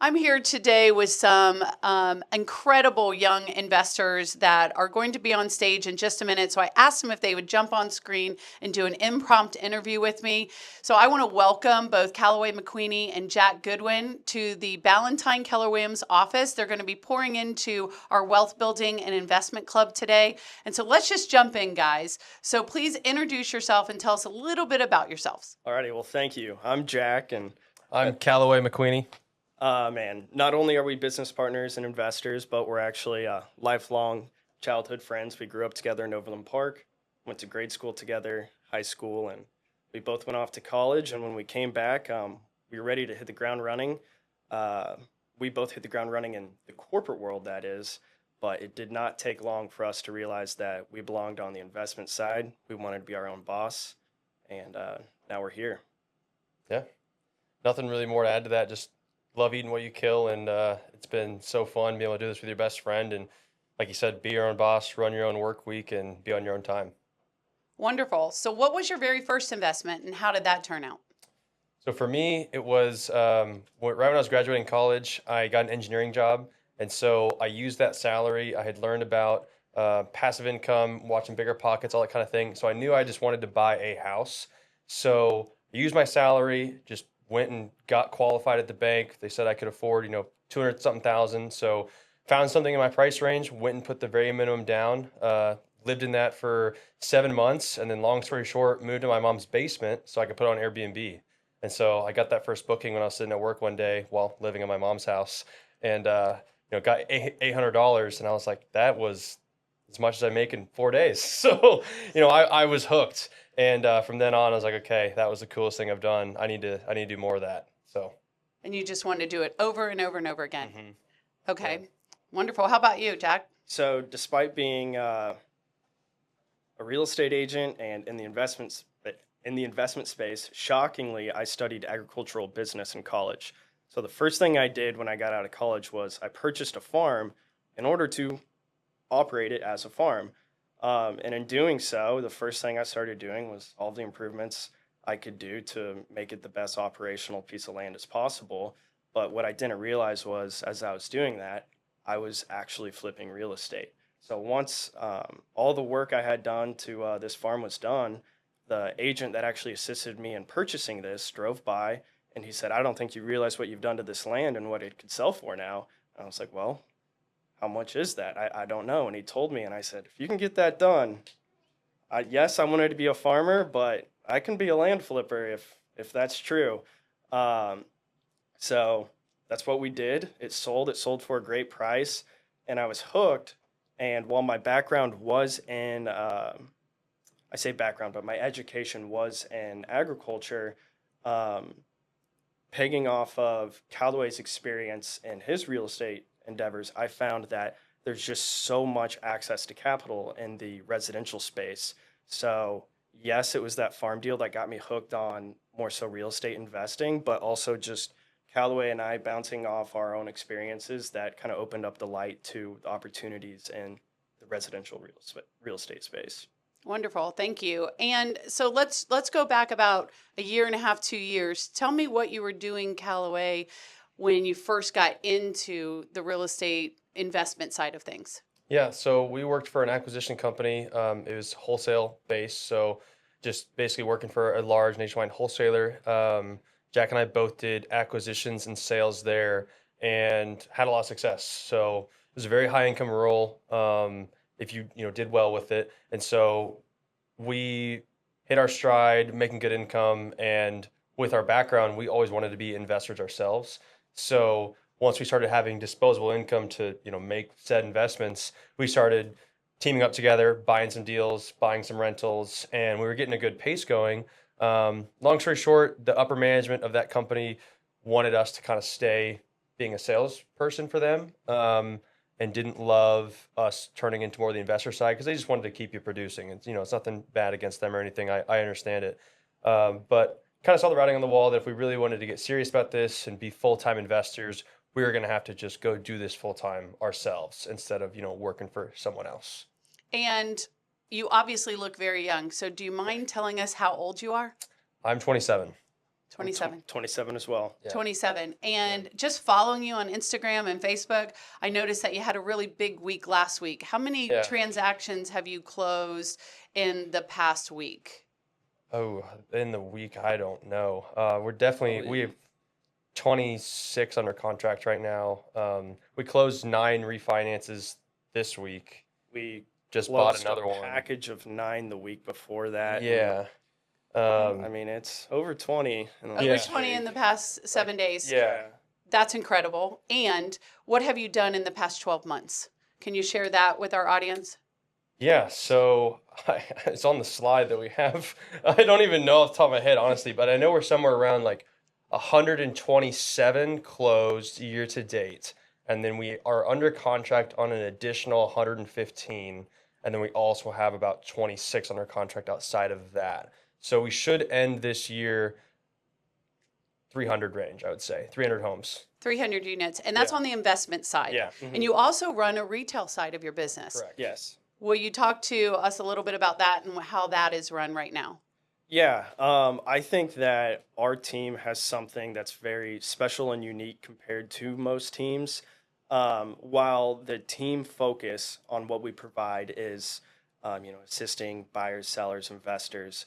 I'm here today with some incredible young investors that are going to be on stage in just a minute. So I asked them if they would jump on screen and do an impromptu interview with me. So I want to welcome both Calaway McQueeny and Jack Goodwin to the Ballantyne Keller Williams office. They're going to be pouring into our wealth building and investment club today. And so let's just jump in, guys. So please introduce yourself and tell us a little bit about yourselves. Alrighty, well, thank you. I'm Jack, and I'm Calaway McQueeny. man, not only are we business partners and investors, but we're actually lifelong childhood friends. We grew up together in Overland Park, went to grade school together, high school, and we both went off to college. And when we came back, we were ready to hit the ground running. Uh, we both hit the ground running in the corporate world, that is, but it did not take long for us to realize that we belonged on the investment side. We wanted to be our own boss, and now we're here. Yeah, nothing really more to add to that. Just love eating what you kill, and it's been so fun being able to do this with your best friend. And like you said, be your own boss, run your own work week, and be on your own time. Wonderful. So what was your very first investment and how did that turn out? So for me, it was right when I was graduating college, I got an engineering job. And so I used that salary. I had learned about passive income, watching Bigger Pockets, all that kind of thing. So I knew I just wanted to buy a house. So I used my salary, just went and got qualified at the bank. They said I could afford, 200 something thousand. So found something in my price range, went and put the very minimum down, lived in that for 7 months. And then long story short, moved to my mom's basement so I could put it on Airbnb. And so I got that first booking when I was sitting at work one day while living in my mom's house, and got $800, and I was like, that was as much as I make in 4 days. So I was hooked, and from then on, I was like, okay, that was the coolest thing I've done. I need to do more of that. So. And you just wanted to do it over and over and over again. Okay, Yeah. Wonderful. How about you, Jack? So, despite being a real estate agent and in the investment space, shockingly, I studied agricultural business in college. So the first thing I did when I got out of college was I purchased a farm in order to operate it as a farm. And in doing so, the first thing I started doing was all the improvements I could do to make it the best operational piece of land as possible. But what I didn't realize was, as I was doing that, I was actually flipping real estate. So once all the work I had done to this farm was done, the agent that actually assisted me in purchasing this drove by and he said, "I don't think you realize what you've done to this land and what it could sell for now." And I was like, "Well, how much is that?" I don't know. And he told me, and I said, "If you can get that done, yes, I wanted to be a farmer, but I can be a land flipper if that's true." Um, so that's what we did. It sold. It sold for a great price, and I was hooked. And while my background was in, I say background, but my education was in agriculture, um, pegging off of Callaway's experience in his real estate endeavors, I found that there's just so much access to capital in the residential space. So, yes, it was that farm deal that got me hooked on more so real estate investing, but also just Callaway and I bouncing off our own experiences that kind of opened up the light to the opportunities in the residential real estate space. Wonderful. Thank you. And so let's go back about a year and a half, 2 years. Tell me what you were doing, Callaway, when you first got into the real estate investment side of things. Yeah, so we worked for an acquisition company. It was wholesale based, so just basically working for a large nationwide wholesaler. Jack and I both did acquisitions and sales there and had a lot of success. So it was a very high income role, if you did well with it. And so we hit our stride, making good income, and with our background, we always wanted to be investors ourselves. So once we started having disposable income to make said investments, we started teaming up together, buying some deals, buying some rentals, and we were getting a good pace going. Long story short, the upper management of that company wanted us to kind of stay being a salesperson for them, and didn't love us turning into more of the investor side because they just wanted to keep you producing. And it's nothing bad against them or anything. I understand it, but kind of saw the writing on the wall that if we really wanted to get serious about this and be full-time investors, we were going to have to just go do this full-time ourselves instead of working for someone else. And you obviously look very young. So do you mind telling us how old you are? I'm 27. 27. 27 as well. Yeah. 27. And just following you on Instagram and Facebook, I noticed that you had a really big week last week. How many Yeah. transactions have you closed in the past week? Oh, in the week, I don't know. We have 26 under contract right now. We closed 9 refinances this week. We Just bought closed another a one. package of 9 the week before that. Yeah. I mean, it's over 20. In the Over Yeah. 20 in the past 7 days. Yeah. That's incredible. And what have you done in the past 12 months? Can you share that with our audience? Yeah, so it's on the slide that we have. I don't even know off the top of my head, honestly, but I know we're somewhere around like 127 closed year to date. And then we are under contract on an additional 115. And then we also have about 26 under contract outside of that. So we should end this year 300 range, I would say, 300 homes. 300 units. And that's Yeah. on the investment side. Yeah, And you also run a retail side of your business. correct. Yes. Will you talk to us a little bit about that and how that is run right now? Yeah, I think that our team has something that's very special and unique compared to most teams. While the team focus on what we provide is, assisting buyers, sellers, investors,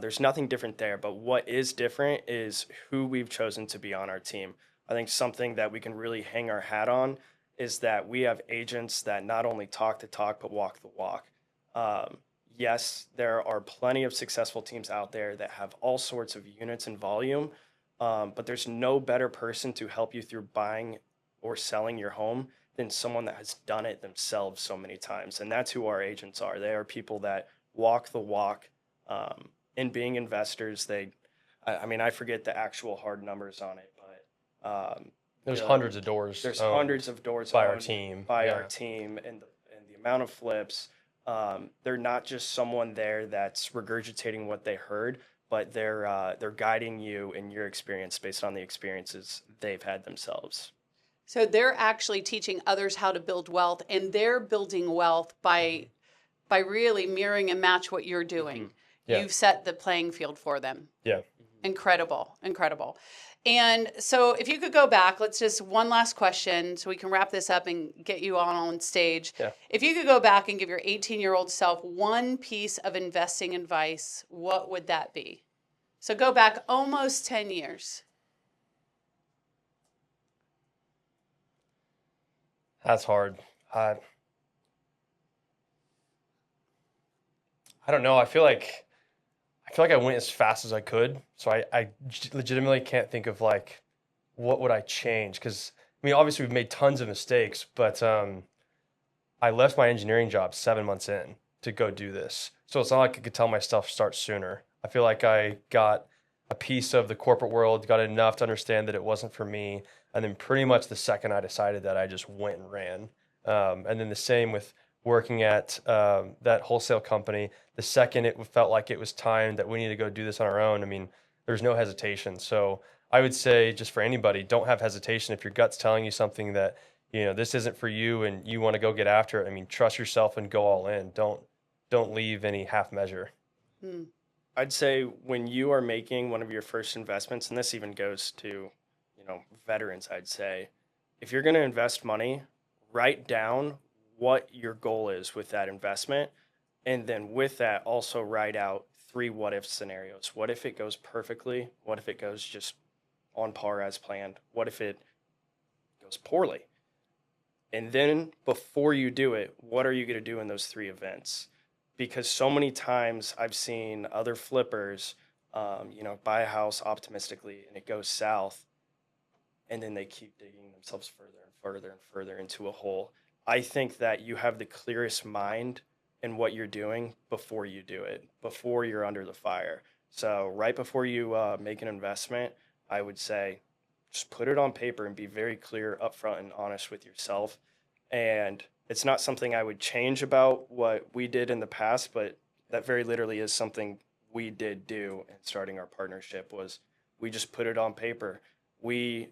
there's nothing different there. But what is different is who we've chosen to be on our team. I think something that we can really hang our hat on is that we have agents that not only talk the talk, but walk the walk. Yes, there are plenty of successful teams out there that have all sorts of units and volume, but there's no better person to help you through buying or selling your home than someone that has done it themselves so many times. And that's who our agents are. They are people that walk the walk in being investors. I forget the actual hard numbers on it, but There's Yeah. hundreds of doors. there's owned hundreds of doors by our owned team. by Yeah. our team, and the amount of flips. They're not just someone there that's regurgitating what they heard, but they're guiding you in your experience based on the experiences they've had themselves. So they're actually teaching others how to build wealth, and they're building wealth by really mirroring and match what you're doing. Yeah. You've set the playing field for them. Yeah. Incredible, incredible. And so if you could go back, let's just one last question so we can wrap this up and get you on stage. Yeah. If you could go back and give your 18-year-old self one piece of investing advice, what would that be? So go back almost 10 years. That's hard. I don't know. I feel like I went as fast as I could. So I legitimately can't think of like what would I change? Because I mean, obviously we've made tons of mistakes, but I left my engineering job 7 months in to go do this. So it's not like I could tell myself start sooner. I feel like I got a piece of the corporate world, got enough to understand that it wasn't for me. And then pretty much the second I decided that, I just went and ran. And then the same with working at that wholesale company. The second it felt like it was time that we need to go do this on our own, I mean, there's no hesitation. So I would say, just for anybody, don't have hesitation. If your gut's telling you something that, this isn't for you and you want to go get after it, I mean, trust yourself and go all in. Don't leave any half measure. I'd say when you are making one of your first investments, and this even goes to, veterans, I'd say, if you're going to invest money, write down what your goal is with that investment. And then with that, also write out 3 what if scenarios. What if it goes perfectly? What if it goes just on par as planned? What if it goes poorly? And then before you do it, what are you going to do in those 3 events? Because so many times I've seen other flippers, buy a house optimistically and it goes south, and then they keep digging themselves further and further and further into a hole. I think that you have the clearest mind in what you're doing before you do it, before you're under the fire. So right before you make an investment, I would say just put it on paper and be very clear, upfront, and honest with yourself. And it's not something I would change about what we did in the past, but that very literally is something we did do in starting our partnership. Was we just put it on paper. We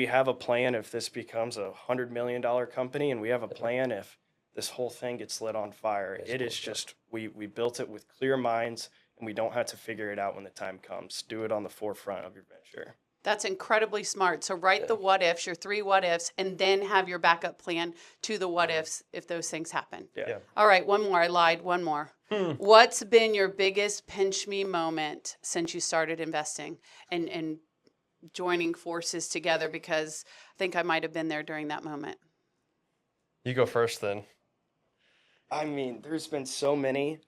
have a plan if this becomes a $100 million company, and we have a plan if this whole thing gets lit on fire. It is just, we built it with clear minds, and we don't have to figure it out when the time comes. Do it on the forefront of your venture. That's incredibly smart. So write the what ifs, your 3 what ifs, and then have your backup plan to the what ifs if those things happen. Yeah. All right, one more. I lied. One more. What's been your biggest pinch me moment since you started investing and joining forces together? Because I think I might have been there during that moment. You go first then. I mean, there's been so many.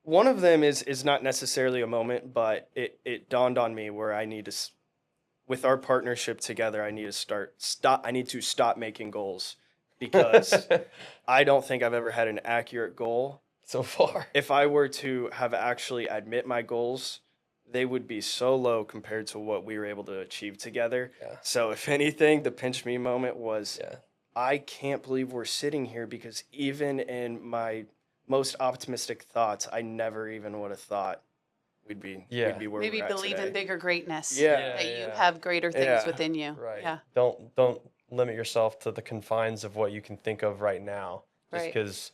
One of them is not necessarily a moment, but it dawned on me where I need to, with our partnership together, I need to stop making goals, because I don't think I've ever had an accurate goal So far. If I were to have actually admit my goals, they would be so low compared to what we were able to achieve together. Yeah. So if anything, the pinch me moment was, Yeah. I can't believe we're sitting here, because even in my most optimistic thoughts, I never even would have thought we'd be where Maybe we're at believe today. in bigger greatness. Yeah. That you have greater things Yeah. within you. Right. Yeah. Don't limit yourself to the confines of what you can think of right now. Just Right. because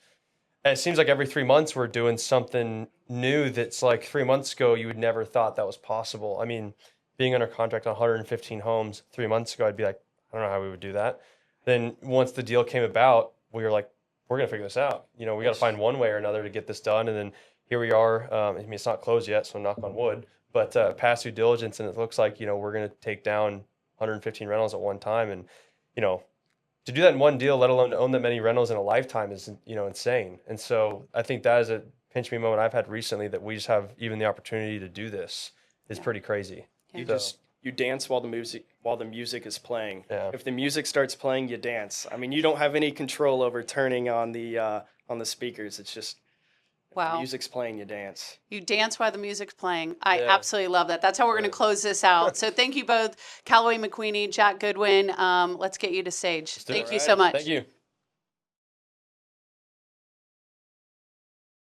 it seems like every 3 months we're doing something new that's like 3 months ago you would never thought that was possible. I mean, being under contract on 115 homes 3 months ago, I'd be like, I don't know how we would do that. Then once the deal came about, we were like, we're gonna figure this out. You know, we got to find one way or another to get this done. And then here we are. I mean, it's not closed yet, so knock on wood. But past due diligence, and it looks like, you know, we're gonna take down 115 rentals at one time. And you know, to do that in one deal, let alone to own that many rentals in a lifetime, is, you know, insane. And so I think that is a pinch me moment I've had recently, that we just have even the opportunity to do this is pretty crazy. You dance while the music is playing. Yeah. If the music starts playing, you dance. I mean, you don't have any control over turning on the speakers. It's just, if the Wow. music's playing, you dance. You dance while the music's playing. I Yeah. absolutely love that. That's how we're going to close this out. So thank you both, Calaway McQueeny, Jack Goodwin. Let's get you to stage. do it. Thank you so much. Thank you.